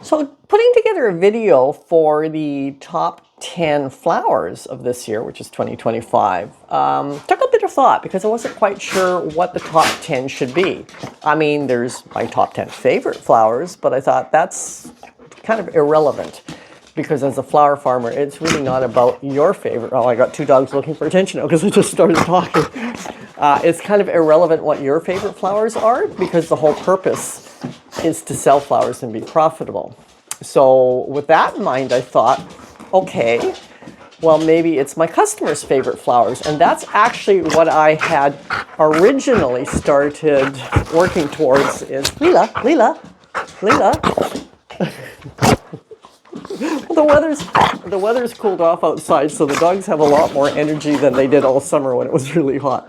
So putting together a video for the top 10 flowers of this year, which is 2025, took a bit of thought because I wasn't quite sure what the top 10 should be. I mean, there's my top 10 favorite flowers, but I thought that's kind of irrelevant because as a flower farmer, it's really not about your favorite. Oh, I got two dogs looking for attention now because I just started talking. It's kind of irrelevant what your favorite flowers are because the whole purpose is to sell flowers and be profitable. So with that in mind, I thought, okay, well, maybe it's my customers' favorite flowers. And that's actually what I had originally started working towards is Leela. The weather's cooled off outside, so the dogs have a lot more energy than they did all summer when it was really hot.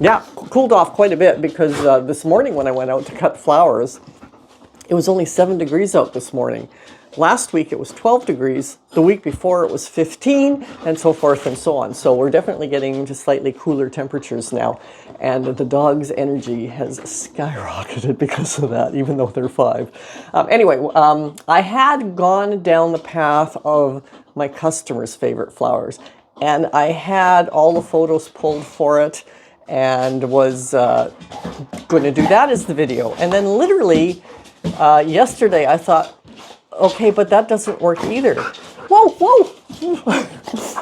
Yeah, cooled off quite a bit because this morning when I went out to cut flowers, it was only 7 degrees out this morning. Last week it was 12 degrees. The week before it was 15, and so forth and so on. So we're definitely getting into slightly cooler temperatures now. And the dogs' energy has skyrocketed because of that, even though they're 5. Anyway, I had gone down the path of my customers' favorite flowers. And I had all the photos pulled for it and was going to do that as the video. And then literally yesterday I thought, okay, but that doesn't work either. Whoa!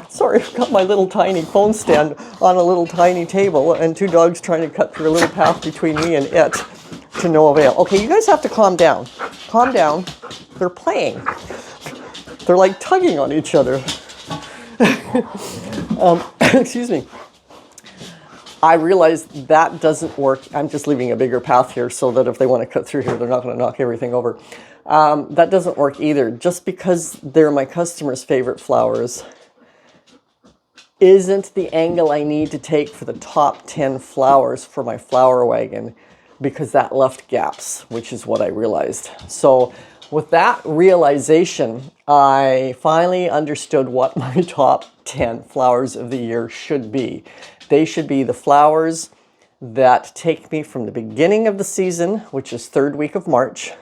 Sorry, I've got my little tiny phone stand on a little tiny table and two dogs trying to cut through a little path between me and it to no avail. Okay, you guys have to calm down. Calm down. They're playing. They're like tugging on each other. Excuse me. I realize that doesn't work. I'm just leaving a bigger path here so that if they want to cut through here, they're not going to knock everything over. That doesn't work either. Just because they're my customers' favorite flowers isn't the angle I need to take for the top 10 flowers for my flower wagon, because that left gaps, which is what I realized. So with that realization, I finally understood what my top 10 flowers of the year should be. They should be the flowers that take me from the beginning of the season, which is 3rd week of March,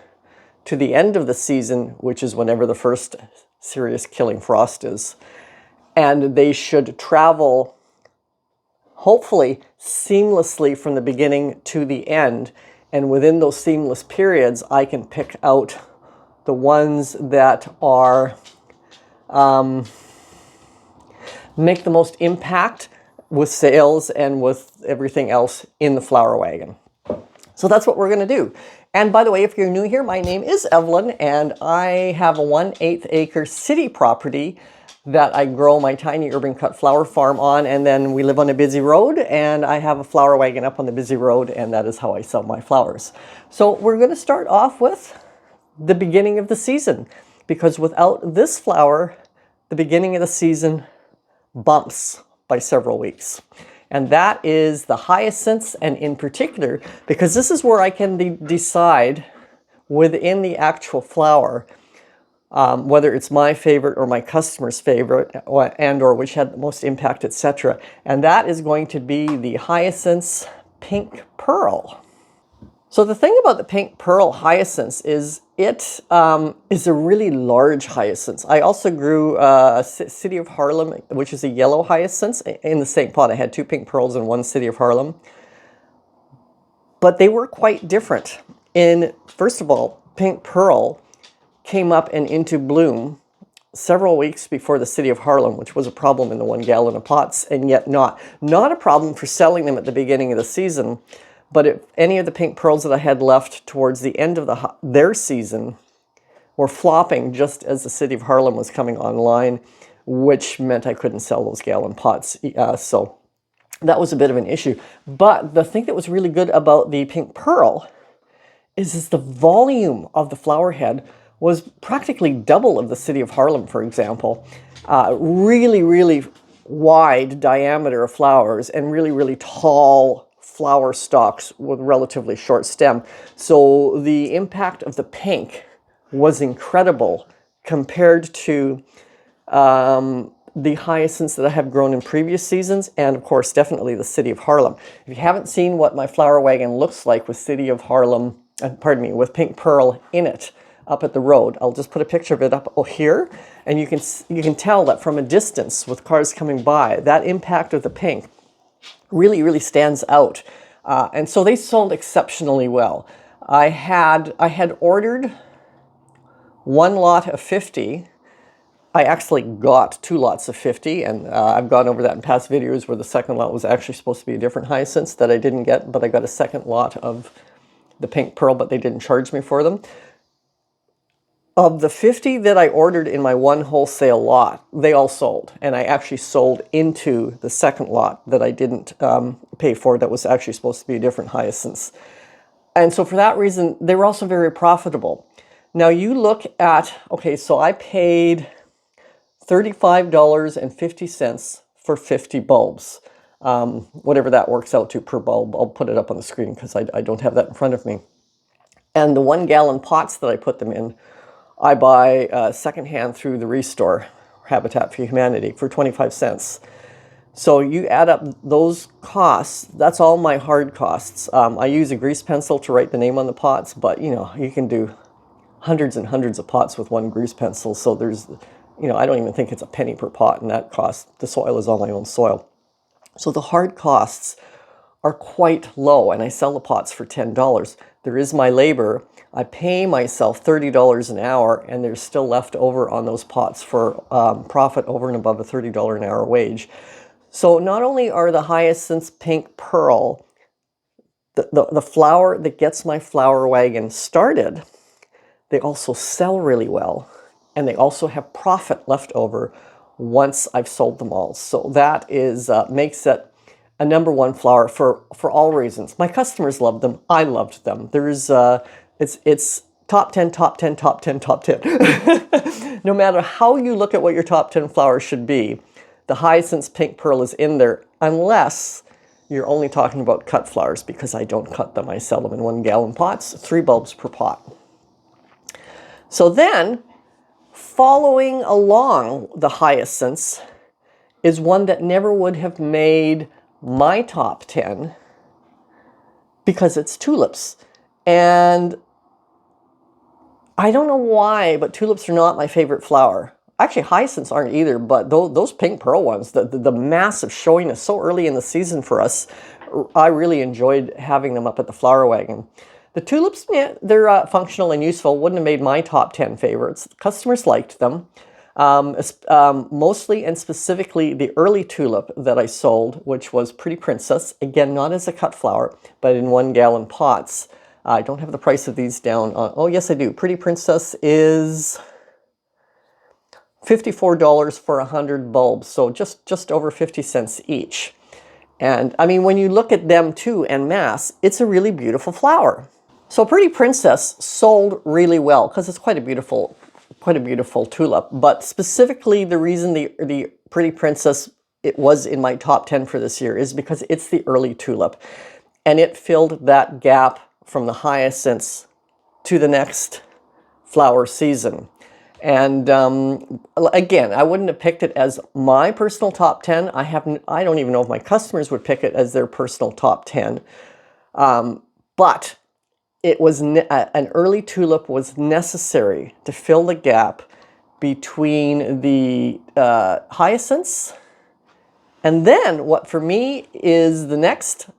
to the end of the season, which is whenever the first serious killing frost is. And they should travel, hopefully, seamlessly from the beginning to the end. And within those seamless periods, I can pick out the ones that are make the most impact with sales and with everything else in the flower wagon. So that's what we're going to do. And by the way, if you're new here, my name is Evelyn, and I have a 1/8 acre city property that I grow my tiny urban cut flower farm on, and then we live on a busy road, and I have a flower wagon up on the busy road, and that is how I sell my flowers. So we're going to start off with the beginning of the season, because without this flower, the beginning of the season bumps by several weeks. And that is the hyacinths, and in particular, because this is where I can decide within the actual flower whether it's my favorite or my customer's favorite, or which had the most impact, etc. And that is going to be the hyacinths pink pearl. So the thing about the pink pearl hyacinths is it is a really large hyacinth. I also grew a City of Harlem, which is a yellow hyacinth in the same pot. I had 2 pink pearls and 1 City of Harlem. But they were quite different. First of all, pink pearl came up and into bloom several weeks before the City of Harlem, which was a problem in the 1 gallon of pots, and yet not a problem for selling them at the beginning of the season. But if any of the pink pearls that I had left towards the end of their season were flopping just as the City of Harlem was coming online, which meant I couldn't sell those gallon pots. So that was a bit of an issue. But the thing that was really good about the pink pearl is the volume of the flower head was practically double of the City of Harlem, for example. Really, really wide diameter of flowers and really, really tall flower stalks with relatively short stem. So the impact of the pink was incredible compared to the hyacinths that I have grown in previous seasons, and of course definitely the City of Harlem. If you haven't seen what my flower wagon looks like with City of Harlem, pardon me, with pink pearl in it, up at the road. I'll just put a picture of it up here, and you can tell that from a distance with cars coming by, that impact of the pink really, really stands out. And so they sold exceptionally well. I had ordered one lot of 50. I actually got 2 lots of 50, and I've gone over that in past videos where the second lot was actually supposed to be a different hyacinth that I didn't get, but I got a second lot of the pink pearl, but they didn't charge me for them. Of the 50 that I ordered in my one wholesale lot, they all sold, and I actually sold into the second lot that I didn't pay for that was actually supposed to be a different hyacinth. And so for that reason, they were also very profitable. Now you look at, okay, so I paid $35.50 for 50 bulbs, whatever that works out to per bulb. I'll put it up on the screen because I don't have that in front of me. And the 1-gallon pots that I put them in, I buy secondhand through the Restore, Habitat for Humanity, for 25 cents. So you add up those costs, that's all my hard costs. I use a grease pencil to write the name on the pots, but you know, you can do hundreds and hundreds of pots with one grease pencil. So there's, you know, I don't even think it's a penny per pot, and that cost, the soil is all my own soil. So the hard costs are quite low, and I sell the pots for $10. There is my labor. I pay myself $30 an hour, and there's still left over on those pots for profit over and above a $30 an hour wage. So not only are the hyacinth pink pearl the flower that gets my flower wagon started, they also sell really well, and they also have profit left over once I've sold them all. So that is makes it a #1 flower for all reasons. My customers love them. I loved them. There's it's top 10, top 10, top 10, top 10. No matter how you look at what your top 10 flowers should be, the hyacinth pink pearl is in there, unless you're only talking about cut flowers, because I don't cut them. I sell them in 1-gallon pots, 3 bulbs per pot. So then, following along the hyacinths is one that never would have made my top 10 because it's tulips. And I don't know why, but tulips are not my favorite flower. Actually, hyacinths aren't either, but those pink pearl ones, the massive showiness so early in the season for us, I really enjoyed having them up at the flower wagon. The tulips, yeah, they're functional and useful. Wouldn't have made my top 10 favorites. Customers liked them. Mostly and specifically the early tulip that I sold, which was Pretty Princess. Again, not as a cut flower, but in 1-gallon pots. I don't have the price of these down. Oh, yes, I do. Pretty Princess is $54 for 100 bulbs, so just over 50 cents each. And I mean, when you look at them too en masse, it's a really beautiful flower. So Pretty Princess sold really well because it's quite a beautiful tulip. But specifically, the reason the Pretty Princess, it was in my top 10 for this year, is because it's the early tulip, and it filled that gap from the hyacinths to the next flower season. And again, I wouldn't have picked it as my personal top 10. I don't even know if my customers would pick it as their personal top 10. But it was an early tulip was necessary to fill the gap between the hyacinths, and then what for me is the next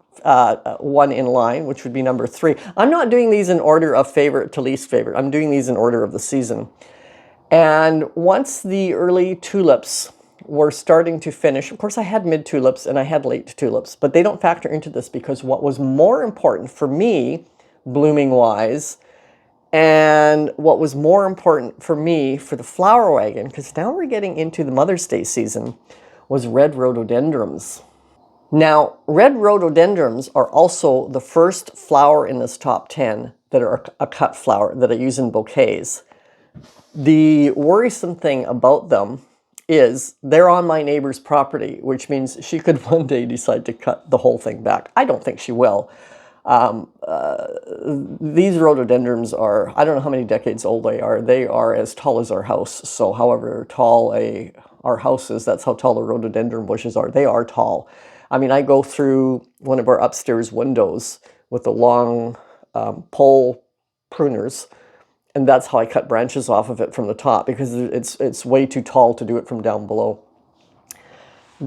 one in line, which would be number 3. I'm not doing these in order of favorite to least favorite. I'm doing these in order of the season. And once the early tulips were starting to finish, of course I had mid tulips and I had late tulips, but they don't factor into this because what was more important for me, blooming wise, and what was more important for me for the flower wagon, because now we're getting into the Mother's Day season, was red rhododendrons. Now, red rhododendrons are also the first flower in this top 10 that are a cut flower that I use in bouquets. The worrisome thing about them is they're on my neighbor's property, which means she could one day decide to cut the whole thing back. I don't think she will. These rhododendrons are, I don't know how many decades old they are. They are as tall as our house. So however tall our house is, that's how tall the rhododendron bushes are. They are tall. I mean, I go through one of our upstairs windows with the long pole pruners, And that's how I cut branches off of it from the top, because it's way too tall to do it from down below.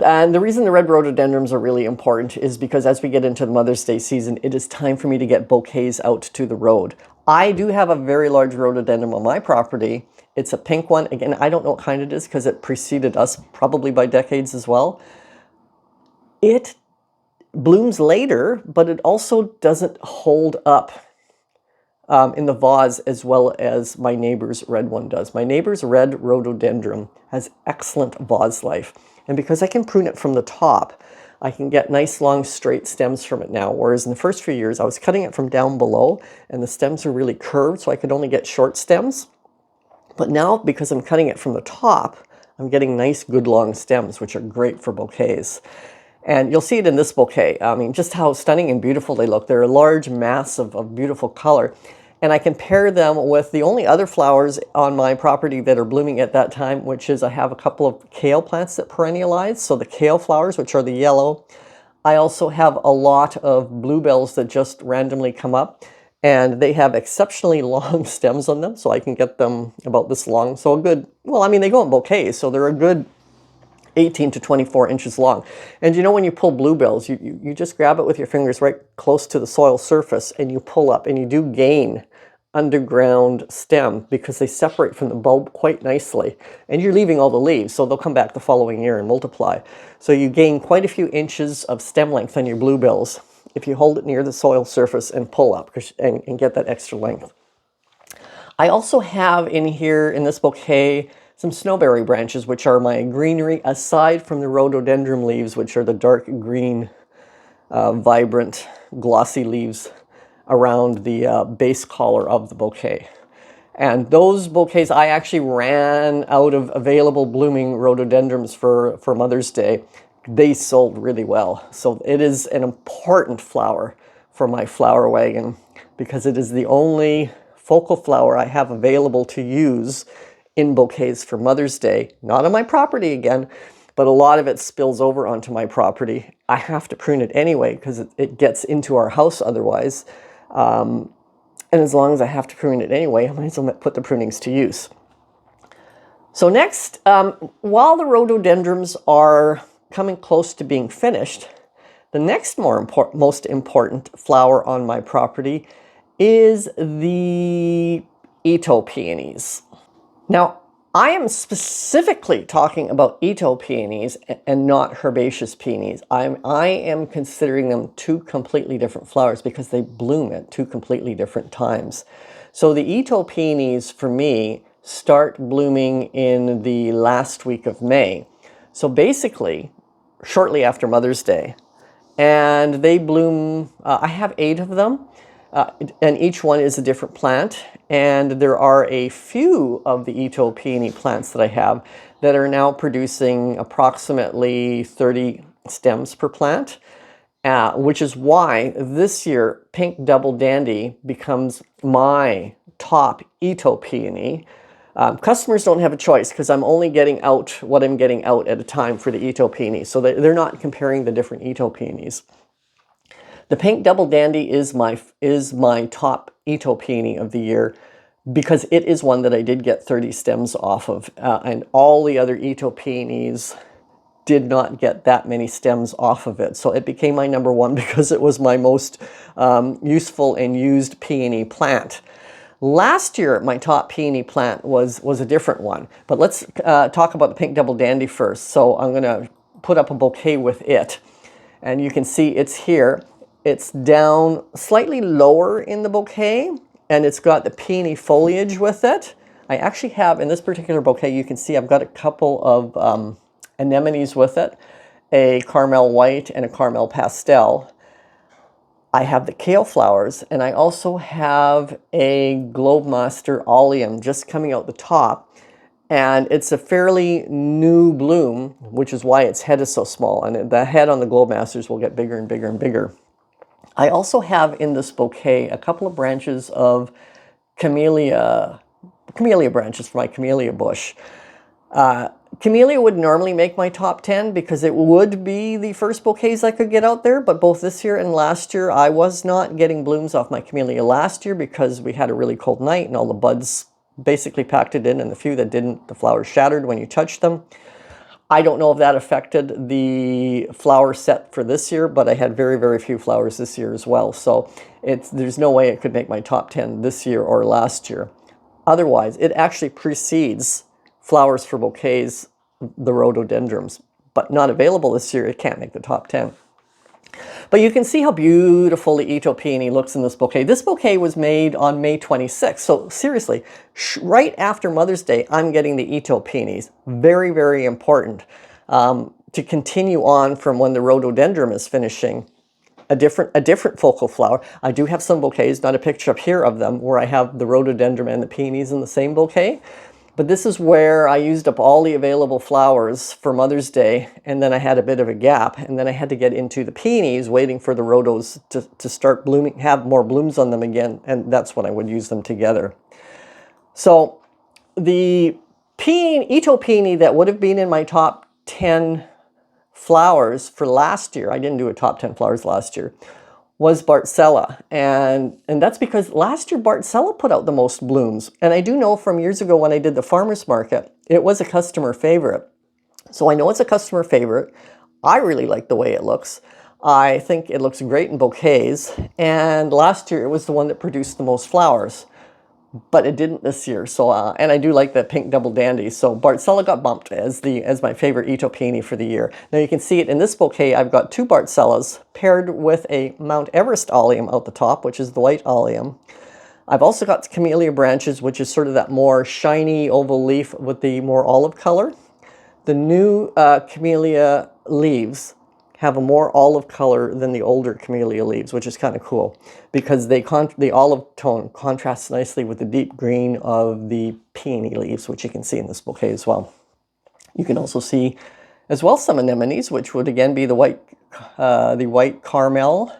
And the reason the red rhododendrons are really important is because as we get into the Mother's Day season, it is time for me to get bouquets out to the road. I do have a very large rhododendron on my property. It's a pink one. Again, I don't know what kind it is because it preceded us probably by decades as well. It blooms later, but it also doesn't hold up in the vase as well as my neighbor's red one does. My neighbor's red rhododendron has excellent vase life. And because I can prune it from the top, I can get nice long straight stems from it now. Whereas in the first few years, I was cutting it from down below and the stems are really curved, so I could only get short stems. But now, because I'm cutting it from the top, I'm getting nice, good long stems, which are great for bouquets. And you'll see it in this bouquet. I mean, just how stunning and beautiful they look. They're a large mass of beautiful color. And I compare them with the only other flowers on my property that are blooming at that time, which is I have a couple of kale plants that perennialize. So the kale flowers, which are the yellow. I also have a lot of bluebells that just randomly come up. And they have exceptionally long stems on them, so I can get them about this long. So a good, well, I mean, they go in bouquets, so they're a good 18 to 24 inches long. And you know, when you pull bluebells, you just grab it with your fingers right close to the soil surface and you pull up, and you do gain underground stem because they separate from the bulb quite nicely. And you're leaving all the leaves, so they'll come back the following year and multiply. So you gain quite a few inches of stem length on your bluebells if you hold it near the soil surface and pull up and get that extra length. I also have in here, in this bouquet, some snowberry branches, which are my greenery, aside from the rhododendron leaves, which are the dark green, vibrant, glossy leaves around the base collar of the bouquet. And those bouquets, I actually ran out of available blooming rhododendrons for Mother's Day. They sold really well. So it is an important flower for my flower wagon because it is the only focal flower I have available to use in bouquets for Mother's Day. Not on my property again, but a lot of it spills over onto my property. I have to prune it anyway because it gets into our house otherwise. And as long as I have to prune it anyway, I might as well put the prunings to use. So next, while the rhododendrons are coming close to being finished, the next most important flower on my property is the Ito peonies. Now, I am specifically talking about Ito peonies and not herbaceous peonies. I am considering them two completely different flowers because they bloom at two completely different times. So the Ito peonies, for me, start blooming in the last week of May. So basically, shortly after Mother's Day. And they bloom, I have 8 of them. And each one is a different plant. And there are a few of the Ito peony plants that I have that are now producing approximately 30 stems per plant, which is why this year Pink Double Dandy becomes my top Ito peony. Customers don't have a choice because I'm only getting out what I'm getting out at a time for the Ito peony. So they're not comparing the different Ito peonies. The Pink Double Dandy is my top Ito peony of the year because it is one that I did get 30 stems off of. And all the other Ito peonies did not get that many stems off of it. So it became my number one because it was my most useful and used peony plant. Last year, my top peony plant was a different one. But let's talk about the Pink Double Dandy first. So I'm going to put up a bouquet with it. And you can see it's here. It's down slightly lower in the bouquet, and it's got the peony foliage with it. I actually have, in this particular bouquet, you can see I've got a couple of anemones with it, a caramel white and a caramel pastel. I have the kale flowers, and I also have a Globemaster Oleum just coming out the top. And it's a fairly new bloom, which is why its head is so small. And the head on the Globemasters will get bigger and bigger and bigger. I also have in this bouquet a couple of branches of camellia branches for my camellia bush. Camellia would normally make my top 10 because it would be the first bouquets I could get out there, but both this year and last year I was not getting blooms off my camellia last year because we had a really cold night and all the buds basically packed it in, and the few that didn't, the flowers shattered when you touched them. I don't know if that affected the flower set for this year, but I had very, very few flowers this year as well. So there's no way it could make my top 10 this year or last year. Otherwise, it actually precedes flowers for bouquets, the rhododendrons, but not available this year. It can't make the top 10. But you can see how beautiful the Ito peony looks in this bouquet. This bouquet was made on May 26th. So seriously, right after Mother's Day, I'm getting the Ito peonies. Very, very important to continue on from when the rhododendron is finishing a different focal flower. I do have some bouquets, not a picture up here of them, where I have the rhododendron and the peonies in the same bouquet. But this is where I used up all the available flowers for Mother's Day, and then I had a bit of a gap, and then I had to get into the peonies, waiting for the rhodos to start blooming, have more blooms on them again, and that's when I would use them together. So the Ito peony that would have been in my top 10 flowers for last year, I didn't do a top 10 flowers last year, was Bartzella. And that's because last year Bartzella put out the most blooms. And I do know from years ago when I did the farmer's market, it was a customer favorite. So I know it's a customer favorite. I really like the way it looks. I think it looks great in bouquets. And last year it was the one that produced the most flowers. But it didn't this year. So and I do like the pink double dandy. So Bartzella got bumped as my favorite Ito peony for the year. Now you can see it in this bouquet. I've got two Bartzellas paired with a Mount Everest allium out the top, which is the white allium. I've also got camellia branches, which is sort of that more shiny oval leaf with the more olive color. The new camellia leaves have a more olive color than the older camellia leaves, which is kind of cool because the olive tone contrasts nicely with the deep green of the peony leaves, which you can see in this bouquet as well. You can also see as well some anemones, which would again be the white caramel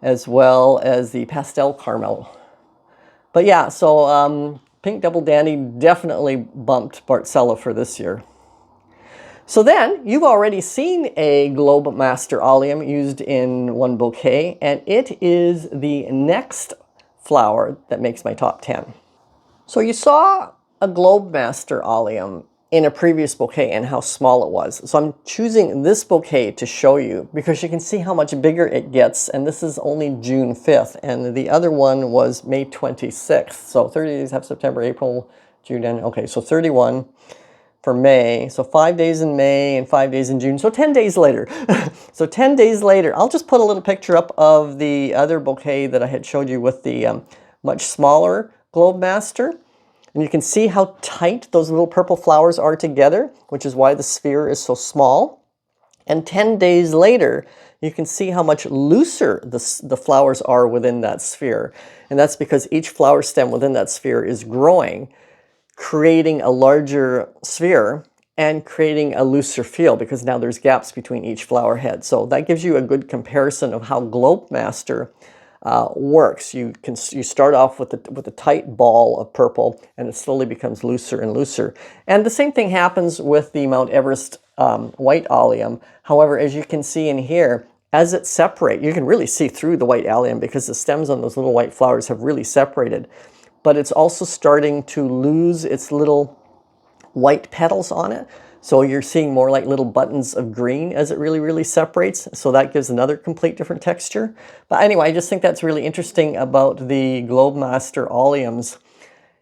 as well as the pastel caramel. But yeah, so pink double dandy definitely bumped Bartzella for this year. So then, you've already seen a Globe Master allium used in one bouquet, and it is the next flower that makes my top 10. So you saw a Globe Master allium in a previous bouquet and how small it was. So I'm choosing this bouquet to show you because you can see how much bigger it gets, and this is only June 5th, and the other one was May 26th. So 30 days have September, April, June, and okay, so 31. For May, so 5 days in May and 5 days in June, so 10 days later. So 10 days later, I'll just put a little picture up of the other bouquet that I had showed you with the much smaller Globe Master. And you can see how tight those little purple flowers are together, which is why the sphere is so small. And 10 days later, you can see how much looser the flowers are within that sphere. And that's because each flower stem within that sphere is growing, creating a larger sphere and creating a looser feel because now there's gaps between each flower head. So that gives you a good comparison of how Globe Master works. You start off with a tight ball of purple and it slowly becomes looser and looser. And the same thing happens with the Mount Everest white allium. However, as you can see in here, as it separates, you can really see through the white allium because the stems on those little white flowers have really separated. But it's also starting to lose its little white petals on it. So you're seeing more like little buttons of green as it really, really separates. So that gives another complete different texture. But anyway, I just think that's really interesting about the Globe Master alliums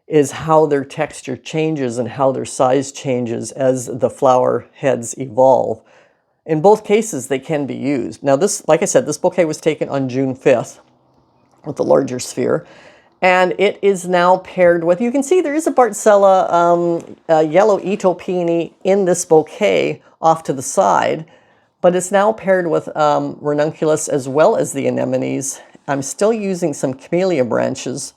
is how their texture changes and how their size changes as the flower heads evolve. In both cases, they can be used. Now this, like I said, this bouquet was taken on June 5th with the larger sphere. And it is now paired with, you can see there is a Bartzella yellow Ito peony in this bouquet off to the side, but it's now paired with ranunculus as well as the anemones. I'm still using some camellia branches,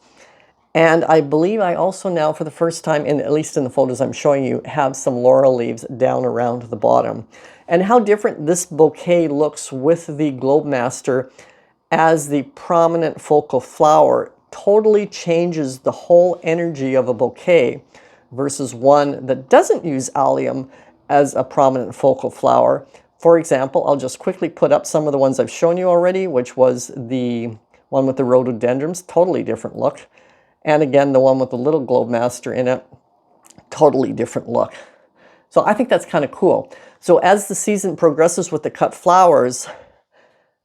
and I believe I also now, for the first time, at least in the photos I'm showing you, have some laurel leaves down around the bottom. And how different this bouquet looks with the Globe Master as the prominent focal flower totally changes the whole energy of a bouquet versus one that doesn't use allium as a prominent focal flower. For example, I'll just quickly put up some of the ones I've shown you already, which was the one with the rhododendrons, totally different look. And again, the one with the little globemaster in it, totally different look. So I think that's kind of cool. So as the season progresses with the cut flowers,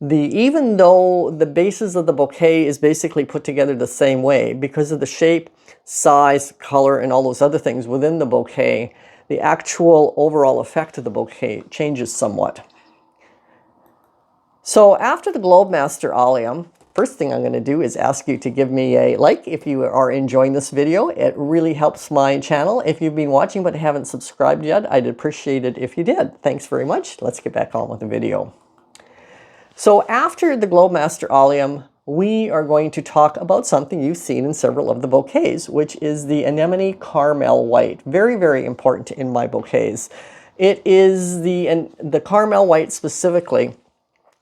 even though the bases of the bouquet is basically put together the same way, because of the shape, size, color, and all those other things within the bouquet, the actual overall effect of the bouquet changes somewhat. So after the Globemaster Allium, first thing I'm going to do is ask you to give me a like if you are enjoying this video. It really helps my channel. If you've been watching but haven't subscribed yet, I'd appreciate it if you did. Thanks very much. Let's get back on with the video. So after the Globemaster Allium, we are going to talk about something you've seen in several of the bouquets, which is the Anemone Carmel White. Very, very important in my bouquets. It is the Carmel White specifically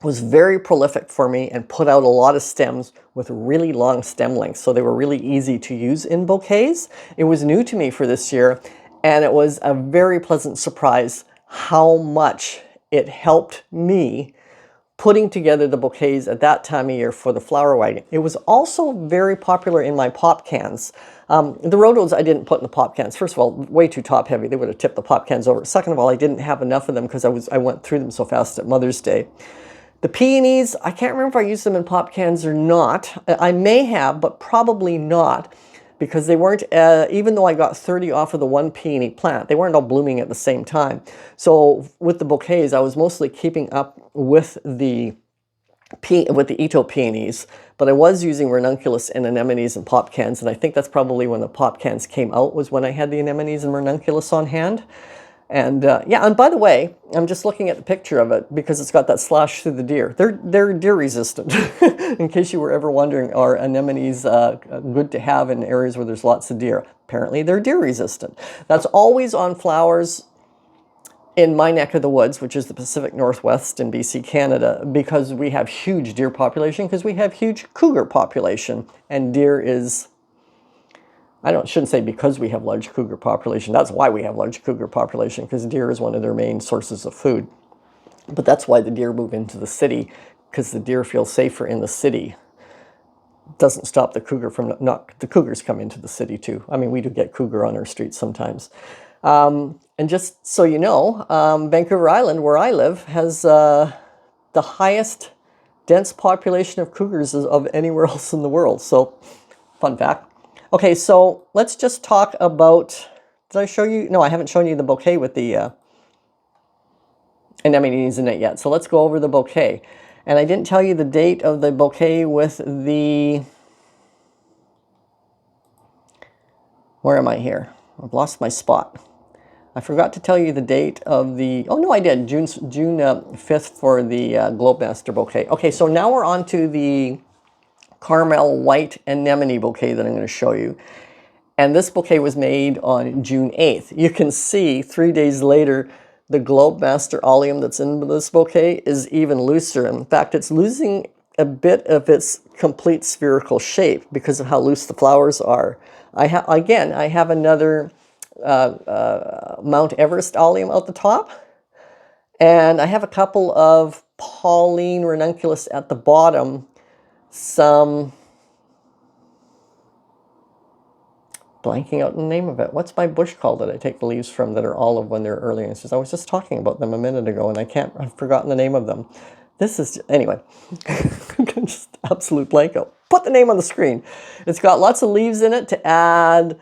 was very prolific for me and put out a lot of stems with really long stem lengths, so they were really easy to use in bouquets. It was new to me for this year, and it was a very pleasant surprise how much it helped me putting together the bouquets at that time of year for the flower wagon. It was also very popular in my pop cans. The rhodos I didn't put in the pop cans. First of all, way too top heavy. They would have tipped the pop cans over. Second of all, I didn't have enough of them because I went through them so fast at Mother's Day. The peonies, I can't remember if I used them in pop cans or not. I may have, but probably not, because they weren't, even though I got 30 off of the one peony plant, they weren't all blooming at the same time. So with the bouquets, I was mostly keeping up with the Ito peonies, but I was using ranunculus and anemones and pop cans, and I think that's probably when the pop cans came out, was when I had the anemones and ranunculus on hand. And yeah, and by the way, I'm just looking at the picture of it because it's got that slash through the deer. They're deer resistant. In case you were ever wondering, are anemones good to have in areas where there's lots of deer? Apparently they're deer resistant. That's always on flowers in my neck of the woods, which is the Pacific Northwest in BC, Canada, because we have huge deer population, because we have huge cougar population, and deer is, shouldn't say because we have large cougar population. That's why we have large cougar population, because deer is one of their main sources of food. But that's why the deer move into the city, because the deer feel safer in the city. Doesn't stop the cougar from the cougars come into the city too. I mean, we do get cougar on our streets sometimes. And just so you know, Vancouver Island, where I live, has the highest dense population of cougars of anywhere else in the world. So, fun fact. Okay, so let's just talk about, did I show you? No, I haven't shown you the bouquet with the anemones in it yet. So let's go over the bouquet. And I didn't tell you the date of the bouquet with the, where am I here? I've lost my spot. I forgot to tell you the date of the, oh no I did, June 5th for the Globemaster bouquet. Okay, so now we're on to the Carmel White Anemone bouquet that I'm going to show you. And this bouquet was made on June 8th. You can see 3 days later, the Globemaster Allium that's in this bouquet is even looser. In fact, it's losing a bit of its complete spherical shape because of how loose the flowers are. I have another Mount Everest Allium out the top. And I have a couple of Pauline ranunculus at the bottom. Some, blanking out the name of it. What's my bush called that I take the leaves from that are olive when they're early? And I was just talking about them a minute ago and I've forgotten the name of them. This is, anyway, just absolute blank out. Put the name on the screen. It's got lots of leaves in it to add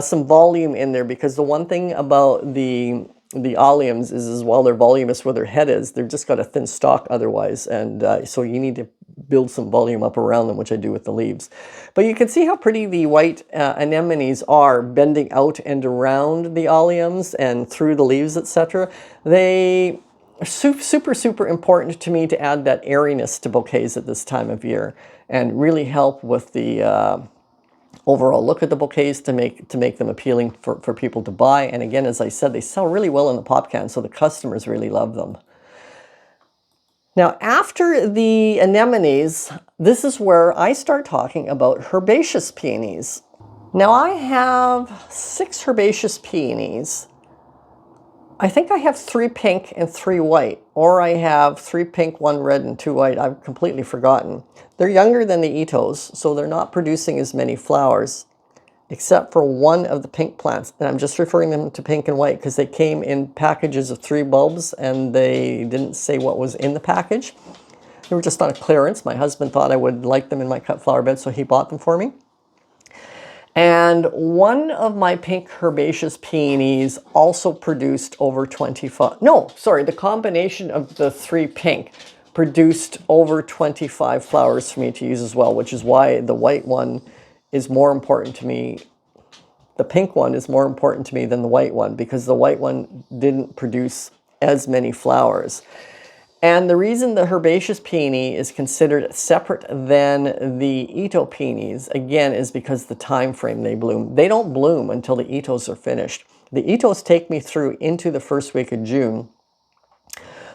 some volume in there, because the one thing about the alliums is while they're voluminous where their head is, they've just got a thin stalk otherwise, and so you need to build some volume up around them, which I do with the leaves. But you can see how pretty the white anemones are bending out and around the alliums and through the leaves, etc. They are super important to me to add that airiness to bouquets at this time of year and really help with the overall look at the bouquets to make them appealing for people to buy. And again, as I said, they sell really well in the pop can, so the customers really love them. Now, after the anemones, this is where I start talking about herbaceous peonies. Now, I have 6 herbaceous peonies. I think I have 3 pink and 3 white, or I have 3 pink, 1 red, and 2 white. I've completely forgotten. They're younger than the Itos, so they're not producing as many flowers, except for one of the pink plants. And I'm just referring them to pink and white because they came in packages of 3 bulbs and they didn't say what was in the package. They were just on a clearance. My husband thought I would like them in my cut flower bed, so he bought them for me. And one of my pink herbaceous peonies also produced over 25, no, sorry, the combination of the 3 pink produced over 25 flowers for me to use as well, which is why the white one is more important to me. The pink one is more important to me than the white one because the white one didn't produce as many flowers. And the reason the herbaceous peony is considered separate than the Ito peonies, again, is because the time frame they bloom. They don't bloom until the Itos are finished. The Itos take me through into the first week of June.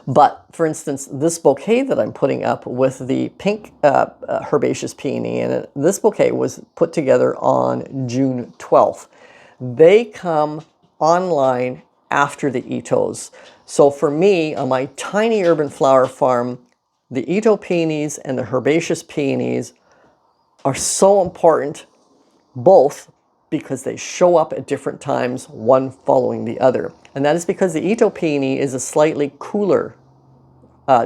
But, for instance, this bouquet that I'm putting up with the pink herbaceous peony in it, this bouquet was put together on June 12th. They come online after the Itos. So for me, on my tiny urban flower farm, the Ito peonies and the herbaceous peonies are so important, both because they show up at different times, one following the other. And that is because the Ito peony is a slightly cooler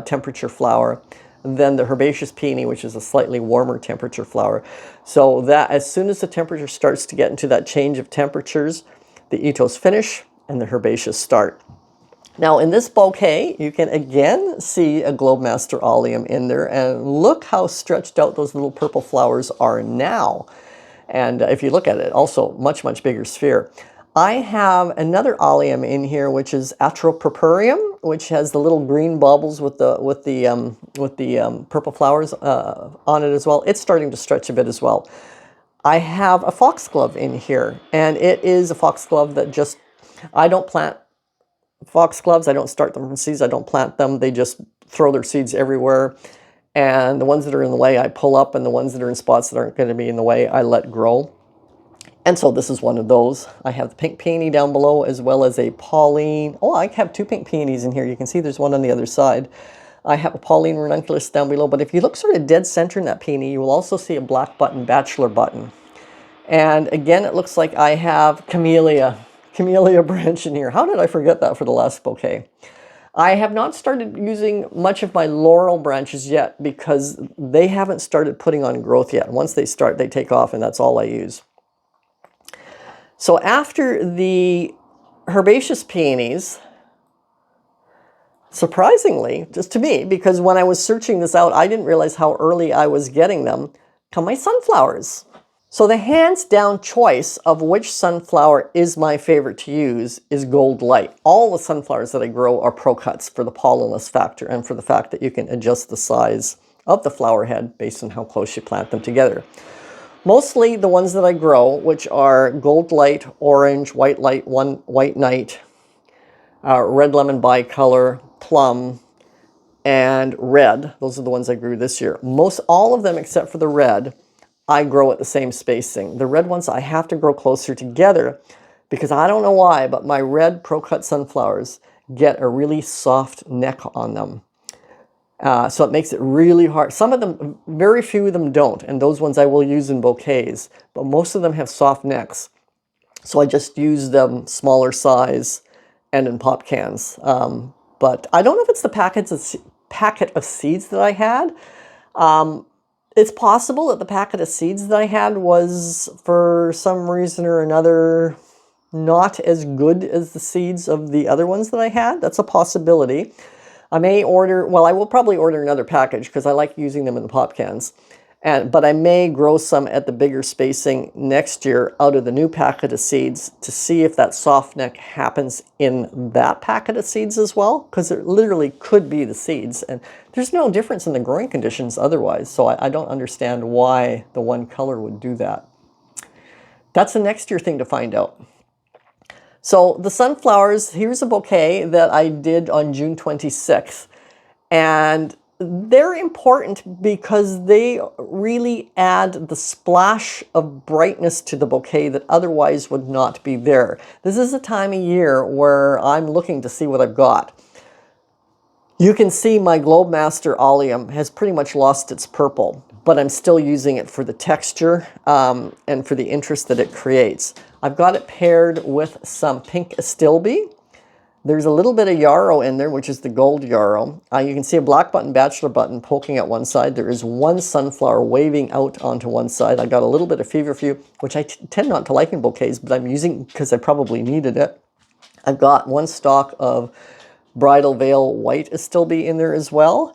temperature flower than the herbaceous peony, which is a slightly warmer temperature flower. So that as soon as the temperature starts to get into that change of temperatures, the Itos finish and the herbaceous start. Now in this bouquet, you can again see a Globemaster Allium in there, and look how stretched out those little purple flowers are now. And if you look at it, also much, much bigger sphere. I have another Allium in here, which is Atropurpureum, which has the little green baubles with the purple flowers on it as well. It's starting to stretch a bit as well. I have a foxglove in here, and it is a foxglove that just, I don't plant foxgloves. I don't start them from seeds. I don't plant them. They just throw their seeds everywhere. And the ones that are in the way, I pull up, and the ones that are in spots that aren't going to be in the way, I let grow. And so this is one of those. I have the pink peony down below, as well as a Pauline. Oh, I have 2 pink peonies in here. You can see there's one on the other side. I have a Pauline ranunculus down below, but if you look sort of dead center in that peony, you will also see a black button, bachelor button. And again, it looks like I have camellia branch in here. How did I forget that for the last bouquet? I have not started using much of my laurel branches yet because they haven't started putting on growth yet. Once they start, they take off, and that's all I use. So after the herbaceous peonies, surprisingly, just to me, because when I was searching this out, I didn't realize how early I was getting them, come my sunflowers. So the hands down choice of which sunflower is my favorite to use is Gold Light. All the sunflowers that I grow are pro cuts for the pollenless factor and for the fact that you can adjust the size of the flower head based on how close you plant them together. Mostly the ones that I grow, which are Gold Light, Orange, White Light, White Night, Red Lemon Bicolor, Plum, and Red. Those are the ones I grew this year. All of them except for the red, I grow at the same spacing. The red ones I have to grow closer together because I don't know why, but my red pro-cut sunflowers get a really soft neck on them. So it makes it really hard. Some of them, very few of them don't, and those ones I will use in bouquets, but most of them have soft necks. So I just use them smaller size and in pop cans. But I don't know if it's the packet of seeds that I had. It's possible that the packet of seeds that I had was, for some reason or another, not as good as the seeds of the other ones that I had. That's a possibility. I may order, well, I will probably order another package because I like using them in the pop cans. But I may grow some at the bigger spacing next year out of the new packet of seeds to see if that soft neck happens in that packet of seeds as well, because it literally could be the seeds. And there's no difference in the growing conditions otherwise, so I don't understand why the one color would do that. That's a next year thing to find out. So the sunflowers, here's a bouquet that I did on June 26th. And they're important because they really add the splash of brightness to the bouquet that otherwise would not be there. This is a time of year where I'm looking to see what I've got. You can see my Globemaster Oleum has pretty much lost its purple, but I'm still using it for the texture and for the interest that it creates. I've got it paired with some pink Astilbe. There's a little bit of yarrow in there, which is the gold yarrow. You can see a black button, bachelor button poking at one side. There is one sunflower waving out onto one side. I got a little bit of feverfew, which I tend not to like in bouquets, but I'm using because I probably needed it. I've got one stalk of Bridal Veil white Astilbe in there as well.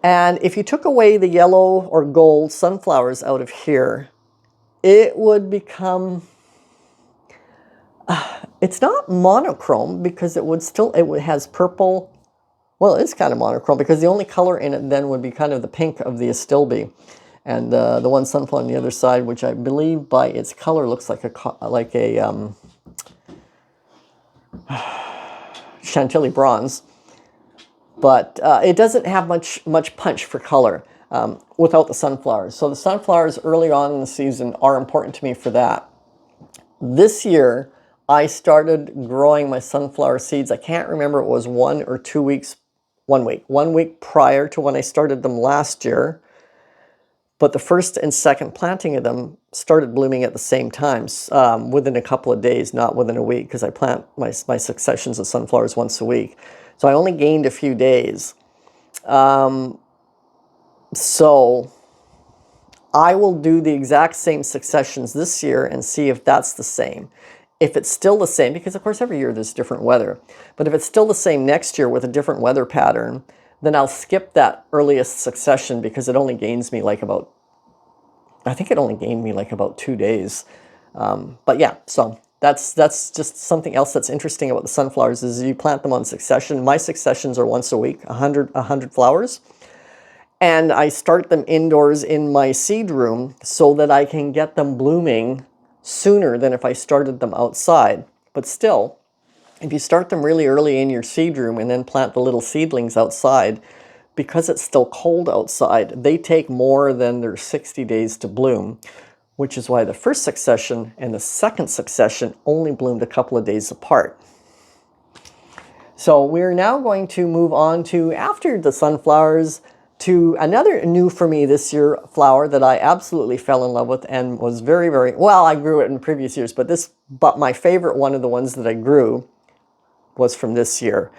And if you took away the yellow or gold sunflowers out of here, it would become... it's not monochrome because it has purple. Well, it's kind of monochrome because the only color in it then would be kind of the pink of the Astilbe. And the one sunflower on the other side, which I believe by its color looks like a Chantilly bronze. But it doesn't have much punch for color without the sunflowers. So the sunflowers early on in the season are important to me for that. This year, I started growing my sunflower seeds. I can't remember, it was 1 or 2 weeks, 1 week. 1 week prior to when I started them last year. But the first and second planting of them started blooming at the same time, within a couple of days, not within a week, because I plant my successions of sunflowers once a week. So I only gained a few days. So I will do the exact same successions this year and see if that's the same. If it's still the same, because of course every year there's different weather, but if it's still the same next year with a different weather pattern, then I'll skip that earliest succession because it only gains me like about, I think it only gained me like about 2 days. But yeah, so that's just something else that's interesting about the sunflowers is you plant them on succession. My successions are once a week, 100 flowers. And I start them indoors in my seed room so that I can get them blooming sooner than if I started them outside. But still, if you start them really early in your seed room and then plant the little seedlings outside, because it's still cold outside, they take more than their 60 days to bloom, which is why the first succession and the second succession only bloomed a couple of days apart. So we're now going to move on to, after the sunflowers, to another new for me this year flower that I absolutely fell in love with and was very, very, well, I grew it in previous years, but my favorite one of the ones that I grew was from this year.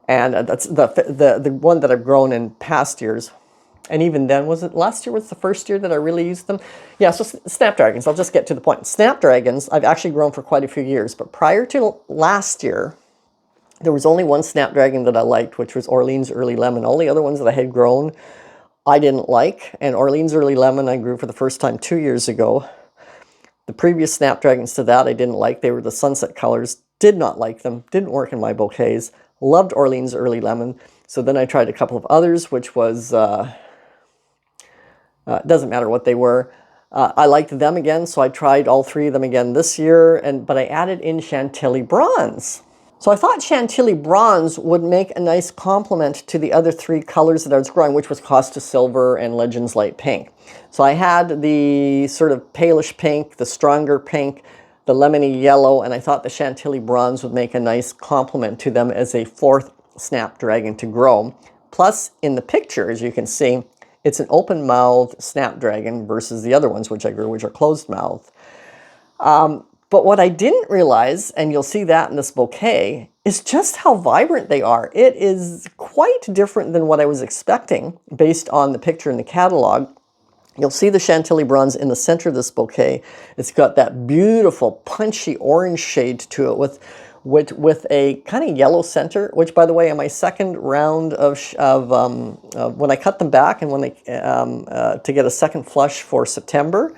And that's the one that I've grown in past years. And even then, was it last year was the first year that I really used them? Yeah, so snapdragons, I'll just get to the point. Snapdragons, I've actually grown for quite a few years, but prior to last year, there was only one snapdragon that I liked, which was Orleans Early Lemon. All the other ones that I had grown, I didn't like. And Orleans Early Lemon, I grew for the first time 2 years ago. The previous snapdragons to that, I didn't like. They were the sunset colors. Did not like them. Didn't work in my bouquets. Loved Orleans Early Lemon. So then I tried a couple of others, which was, doesn't matter what they were. I liked them again, so I tried all 3 of them again this year. But I added in Chantilly Bronze. So I thought Chantilly Bronze would make a nice complement to the other 3 colors that I was growing, which was Costa Silver and Legends Light Pink. So I had the sort of palish pink, the stronger pink, the lemony yellow, and I thought the Chantilly Bronze would make a nice complement to them as a 4th snapdragon to grow. Plus, in the picture, as you can see, it's an open-mouthed snapdragon versus the other ones which I grew, which are closed-mouthed. But what I didn't realize, and you'll see that in this bouquet, is just how vibrant they are. It is quite different than what I was expecting based on the picture in the catalog. You'll see the Chantilly Bronze in the center of this bouquet. It's got that beautiful punchy orange shade to it with a kind of yellow center, which, by the way, in my second round of when I cut them back and when they to get a second flush for September,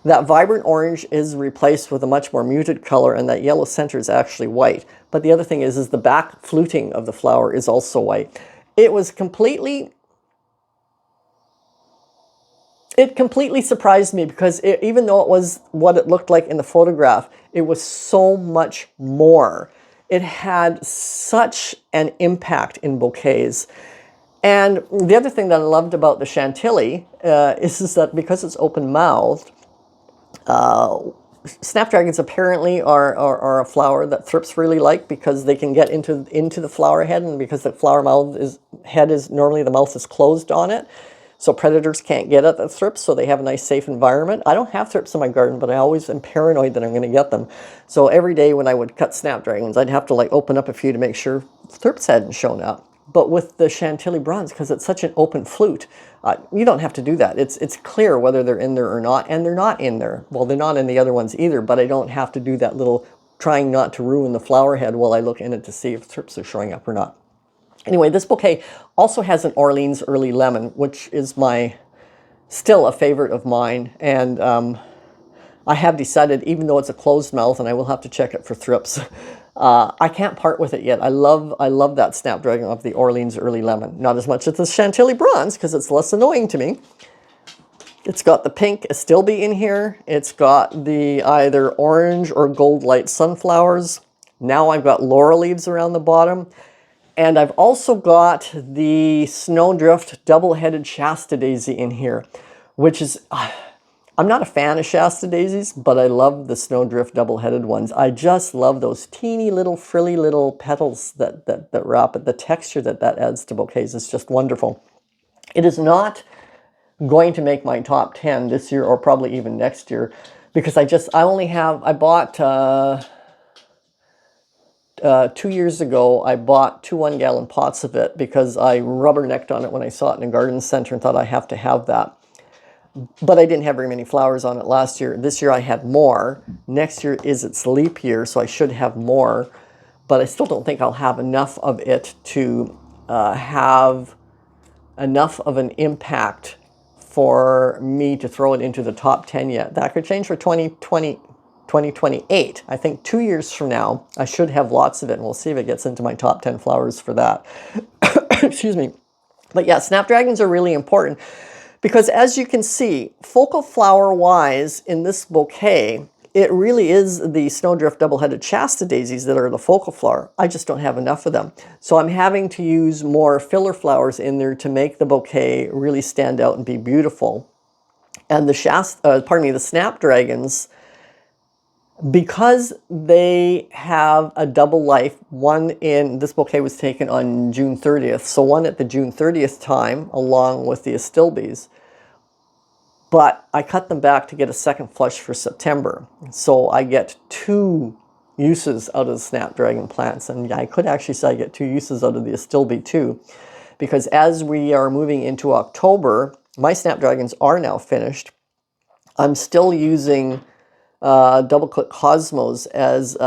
that vibrant orange is replaced with a much more muted color, and that yellow center is actually white. But the other thing is the back fluting of the flower is also white. It completely surprised me because even though it was what it looked like in the photograph, it was so much more. It had such an impact in bouquets. And the other thing that I loved about the Chantilly is that because it's open-mouthed, snapdragons apparently are a flower that thrips really like, because they can get into the flower head, and because the flower head is normally, the mouth is closed on it, so predators can't get at the thrips, so they have a nice safe environment. I don't have thrips in my garden, but I always am paranoid that I'm going to get them. So every day when I would cut snapdragons, I'd have to like open up a few to make sure thrips hadn't shown up. But with the Chantilly bronze, because it's such an open flute, you don't have to do that. It's clear whether they're in there or not, and they're not in there. Well, they're not in the other ones either, but I don't have to do that little trying not to ruin the flower head while I look in it to see if thrips are showing up or not. Anyway, this bouquet also has an Orleans Early Lemon, which is still a favorite of mine. And I have decided, even though it's a closed mouth, and I will have to check it for thrips, I can't part with it yet. I love that snapdragon of the Orleans Early Lemon. Not as much as the Chantilly bronze, because it's less annoying to me. It's got the pink Astilbe in here. It's got the either orange or gold light sunflowers. Now I've got laurel leaves around the bottom. And I've also got the Snowdrift double-headed Shasta daisy in here, which is, I'm not a fan of Shasta daisies, but I love the Snowdrift double-headed ones. I just love those teeny little frilly little petals that wrap it. The texture that adds to bouquets is just wonderful. It is not going to make my top 10 this year, or probably even next year, because I bought 2 years ago, I bought 2 1-gallon pots of it because I rubbernecked on it when I saw it in a garden center and thought I have to have that. But I didn't have very many flowers on it last year. This year I had more. Next year is its leap year, so I should have more. But I still don't think I'll have enough of it to have enough of an impact for me to throw it into the top 10 yet. That could change for 2028. I think 2 years from now, I should have lots of it, and we'll see if it gets into my top 10 flowers for that. Excuse me. But yeah, snapdragons are really important because, as you can see, focal flower-wise in this bouquet, it really is the Snowdrift double-headed Shasta daisies that are the focal flower. I just don't have enough of them. So I'm having to use more filler flowers in there to make the bouquet really stand out and be beautiful. And the the snapdragons, because they have a double life, this bouquet was taken on June 30th, so one at the June 30th time, along with the Astilbes. But I cut them back to get a second flush for September. So I get 2 uses out of the snapdragon plants. And I could actually say I get 2 uses out of the Astilbe too. Because as we are moving into October, my snapdragons are now finished. I'm still using double click cosmos as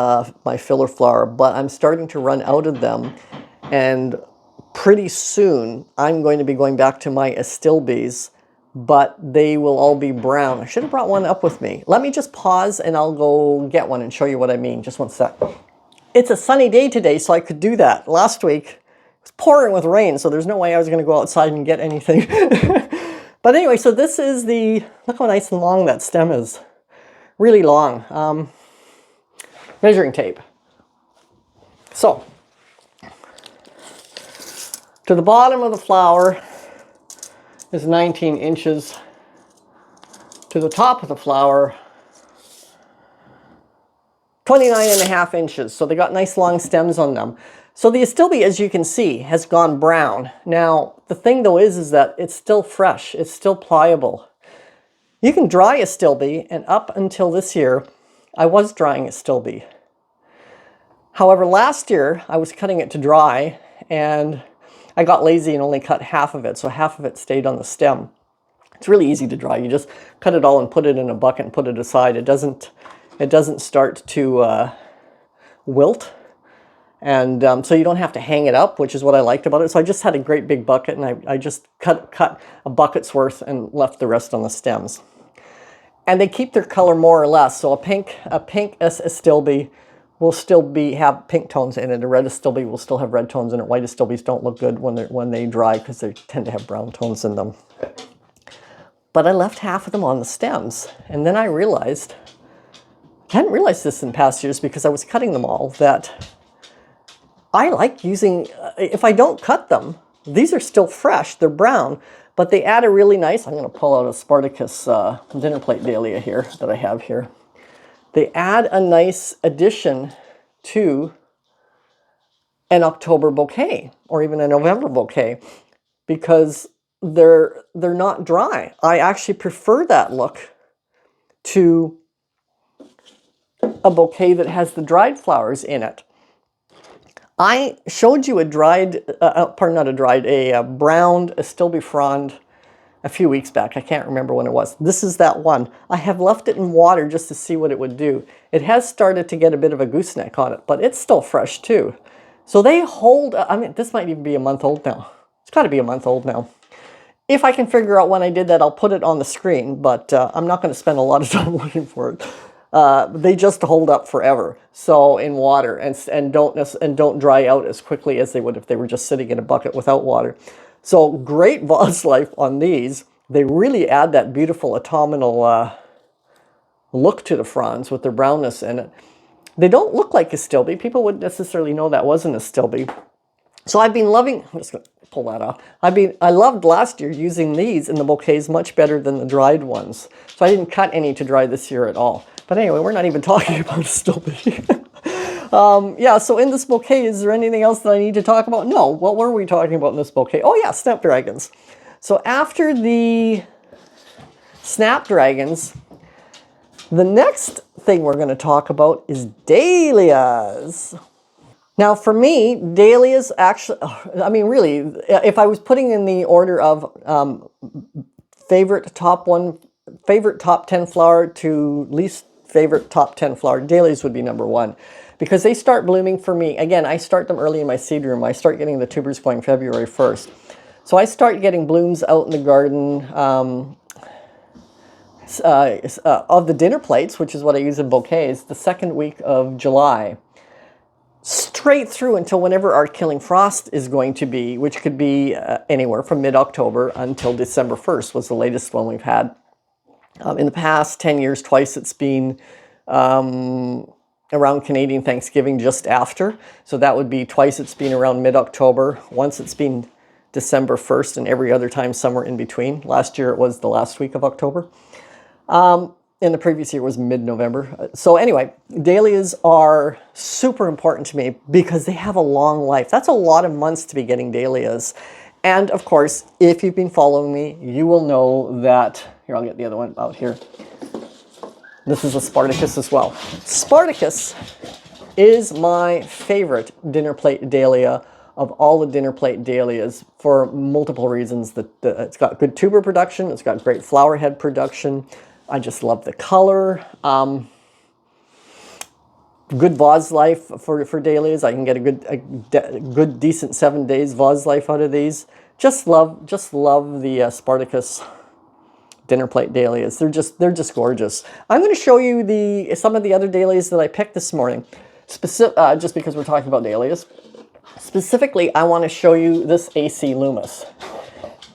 my filler flower, but I'm starting to run out of them, and pretty soon I'm going to be going back to my Astilbes, but they will all be brown. I should have brought one up with me. Let me just pause and I'll go get one and show you what I mean. Just one sec. It's a sunny day today, so I could do that. Last week it was pouring with rain, so there's no way I was going to go outside and get anything. But anyway, so this is look how nice and long that stem is. Really long. Measuring tape. So, to the bottom of the flower is 19 inches. To the top of the flower, 29.5 inches. So they got nice long stems on them. So the Astilbe, as you can see, has gone brown. Now, the thing though is that it's still fresh. It's still pliable. You can dry Astilbe, and up until this year, I was drying Astilbe. However, last year, I was cutting it to dry, and I got lazy and only cut half of it, so half of it stayed on the stem. It's really easy to dry. You just cut it all and put it in a bucket and put it aside. It doesn't start to wilt, and so you don't have to hang it up, which is what I liked about it. So I just had a great big bucket, and I just cut a bucket's worth and left the rest on the stems. And they keep their color more or less. So a pink Astilbe will still have pink tones in it. A red Astilbe will still have red tones in it. White Astilbes don't look good when they dry because they tend to have brown tones in them. But I left half of them on the stems. And then I realized, I hadn't realized this in past years because I was cutting them all, that I like using, if I don't cut them, These are still fresh, they're brown, but they add a really nice, I'm going to pull out a Spartacus dinner plate dahlia here that I have here. They add a nice addition to an October bouquet or even a November bouquet because they're not dry. I actually prefer that look to a bouquet that has the dried flowers in it. I showed you a dried, pardon, not a dried, a browned Astilbe frond a few weeks back. I can't remember when it was. This is that one. I have left it in water just to see what it would do. It has started to get a bit of a gooseneck on it, but it's still fresh too. So they hold, I mean, this might even be a month old now. It's got to be a month old now. If I can figure out when I did that, I'll put it on the screen, but I'm not going to spend a lot of time looking for it. They just hold up forever, so in water, and don't dry out as quickly as they would if they were just sitting in a bucket without water. So great vase life on these. They really add that beautiful autumnal look to the fronds with their brownness in it. They don't look like Astilbe. People wouldn't necessarily know that wasn't Astilbe. So I've been loving, I'm just going to pull that off. I loved last year using these in the bouquets much better than the dried ones. So I didn't cut any to dry this year at all. But anyway, we're not even talking about Astilbe. Yeah, so in this bouquet, is there anything else that I need to talk about? No, what were we talking about in this bouquet? Oh yeah, snapdragons. So after the snapdragons, the next thing we're going to talk about is dahlias. Now for me, dahlias actually, I mean really, if I was putting in the order of favorite top 10 flower to least favorite top 10 flower, dahlias would be number one. Because they start blooming for me. Again, I start them early in my seed room. I start getting the tubers going February 1st. So I start getting blooms out in the garden of the dinner plates, which is what I use in bouquets, the second week of July. Straight through until whenever our killing frost is going to be, which could be anywhere from mid-October until December 1st was the latest one we've had. In the past 10 years, twice it's been around Canadian Thanksgiving just after. So that would be twice it's been around mid-October. Once it's been December 1st and every other time somewhere in between. Last year it was the last week of October. And the previous year was mid-November. So anyway, dahlias are super important to me because they have a long life. That's a lot of months to be getting dahlias. And of course, if you've been following me, you will know that, here, I'll get the other one out here. This is a Spartacus as well. Spartacus is my favorite dinner plate dahlia of all the dinner plate dahlias for multiple reasons. It's got good tuber production. It's got great flower head production. I just love the color. Good vase life for dahlias. I can get a good decent 7 days vase life out of these. Just love the Spartacus dinner plate dahlias. They're just gorgeous. I'm going to show you some of the other dahlias that I picked this morning, just because we're talking about dahlias. Specifically, I want to show you this AC Loomis.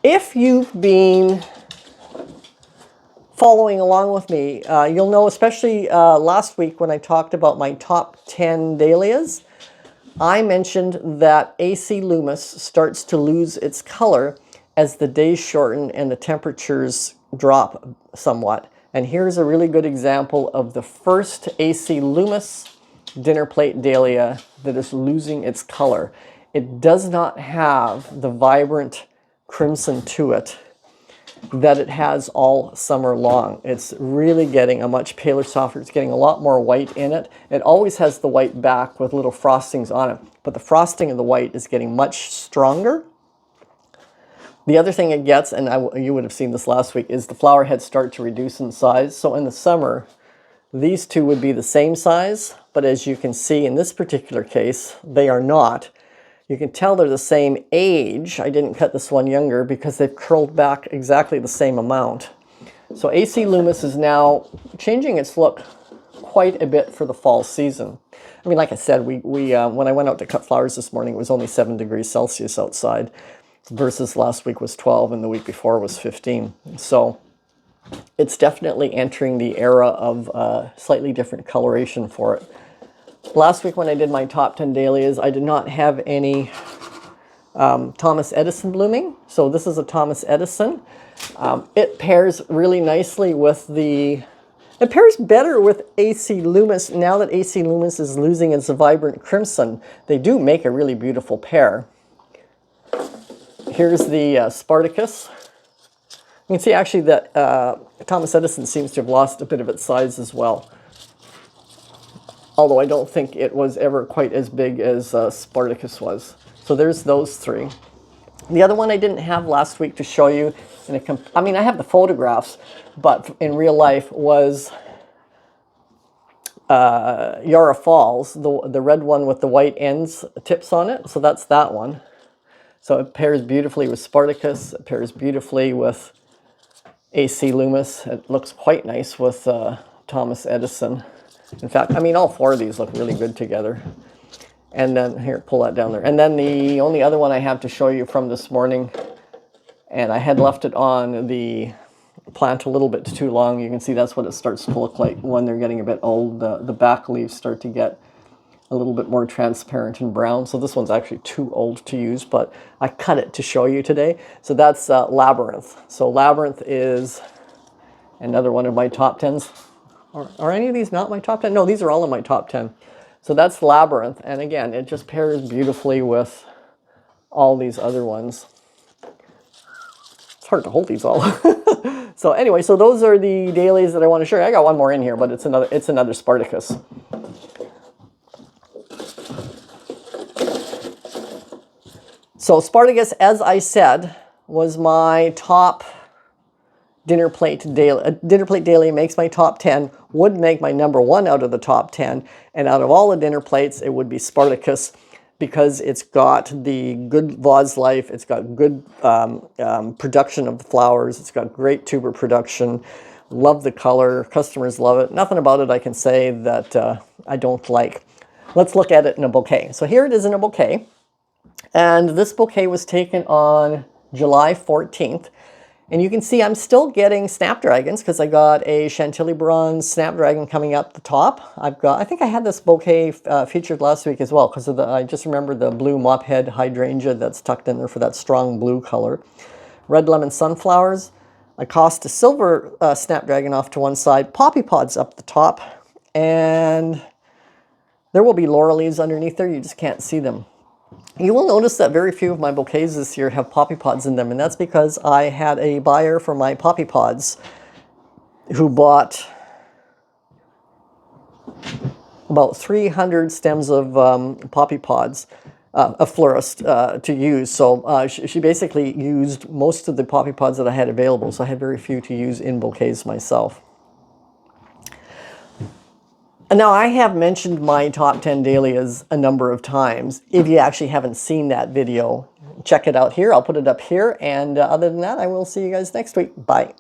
If you've been following along with me, you'll know, especially last week when I talked about my top 10 dahlias, I mentioned that AC Loomis starts to lose its color as the days shorten and the temperatures drop somewhat. And here's a really good example of the first AC Loomis dinner plate dahlia that is losing its color. It does not have the vibrant crimson to it that it has all summer long. It's really getting a much paler, softer. It's getting a lot more white in it. It always has the white back with little frostings on it, but the frosting of the white is getting much stronger. The other thing it gets, and you would have seen this last week, is the flower heads start to reduce in size. So in the summer, these two would be the same size, but as you can see in this particular case, they are not. You can tell they're the same age. I didn't cut this one younger because they've curled back exactly the same amount. So AC Loomis is now changing its look quite a bit for the fall season. I mean, like I said, when I went out to cut flowers this morning, it was only 7 degrees Celsius outside, versus last week was 12 and the week before was 15. So it's definitely entering the era of slightly different coloration for it. Last week when I did my top 10 dahlias, I did not have any Thomas Edison blooming. So this is a Thomas Edison. It pairs really nicely with the... It pairs better with AC Loomis. Now that AC Loomis is losing its vibrant crimson, they do make a really beautiful pair. Here's the Spartacus. You can see actually that Thomas Edison seems to have lost a bit of its size as well. Although I don't think it was ever quite as big as Spartacus was. So there's those three. The other one I didn't have last week to show you, I mean, I have the photographs, but in real life was Yarra Falls, the red one with the white ends, tips on it. So that's that one. So it pairs beautifully with Spartacus. It pairs beautifully with AC Loomis. It looks quite nice with Thomas Edison. In fact, I mean, all four of these look really good together. And then, here, pull that down there. And then the only other one I have to show you from this morning, and I had left it on the plant a little bit too long. You can see that's what it starts to look like when they're getting a bit old. The back leaves start to get a little bit more transparent and brown. So this one's actually too old to use, but I cut it to show you today. So that's Labyrinth. So Labyrinth is another one of my top 10s. Are any of these not my top 10? No, these are all in my top 10. So that's Labyrinth, and again, it just pairs beautifully with all these other ones. It's hard to hold these all. So anyway, so those are the dailies that I want to show you. I got one more in here, but it's another Spartacus. So Spartacus, as I said, was my top dinner plate daily. Dinner plate daily makes my top 10, would make my number 1 out of the top 10, and out of all the dinner plates, it would be Spartacus because it's got the good vase life, it's got good production of the flowers, it's got great tuber production, love the color, customers love it. Nothing about it I can say that I don't like. Let's look at it in a bouquet. So here it is in a bouquet, and this bouquet was taken on July 14th. And you can see I'm still getting snapdragons because I got a Chantilly bronze snapdragon coming up the top. I think I had this bouquet featured last week as well because of I just remember the blue mophead hydrangea that's tucked in there for that strong blue color. Red lemon sunflowers, Acosta silver snapdragon off to one side, poppy pods up the top, and there will be laurel leaves underneath there. You just can't see them. You will notice that very few of my bouquets this year have poppy pods in them, and that's because I had a buyer for my poppy pods who bought about 300 stems of poppy pods, a florist, to use. So she basically used most of the poppy pods that I had available, so I had very few to use in bouquets myself. Now, I have mentioned my top 10 dahlias a number of times. If you actually haven't seen that video, check it out here. I'll put it up here. And other than that, I will see you guys next week. Bye.